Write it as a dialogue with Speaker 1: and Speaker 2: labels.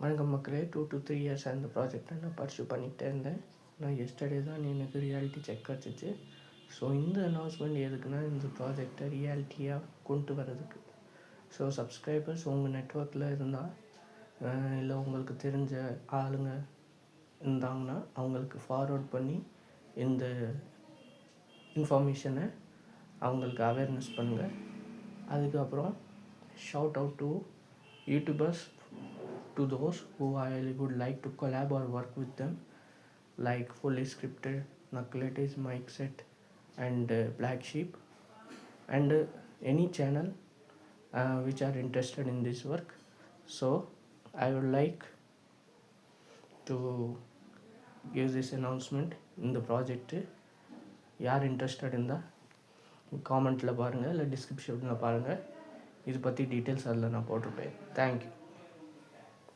Speaker 1: வணக்கம் மக்களே. 2 to 3 years அந்த ப்ராஜெக்டை நான் பர்சூ பண்ணிகிட்டே இருந்தேன். நான் எஸ்டர்டே தான் எனக்கு ரியாலிட்டி செக் கிடச்சிச்சு. ஸோ இந்த அனௌன்ஸ்மெண்ட் எதுக்குன்னா, இந்த ப்ராஜெக்டை ரியாலிட்டியாக கொண்டு வர்றதுக்கு. ஸோ சப்ஸ்கிரைபர்ஸ் உங்கள் நெட்ஒர்க்கில் இருந்தால், இல்லை உங்களுக்கு தெரிஞ்ச ஆளுங்க இருந்தாங்கன்னா அவங்களுக்கு ஃபார்வர்ட் பண்ணி இந்த இன்ஃபர்மேஷனை அவங்களுக்கு அவேர்னஸ் பண்ணுங்கள். அதுக்கப்புறம் shout out to YouTubers, to those who I would like to collab or work with them, like Fully Scripted, Knuckleheads, Mic Set and Black Sheep, and any channel which are interested in this work. So I would like to give this announcement in the project. யார் interested இருந்தால் காமெண்ட்டில் பாருங்கள், இல்லை டிஸ்கிரிப்ஷனில் பாருங்கள். இது பற்றி details அதில் நான் போட்டிருப்பேன். தேங்க்யூ.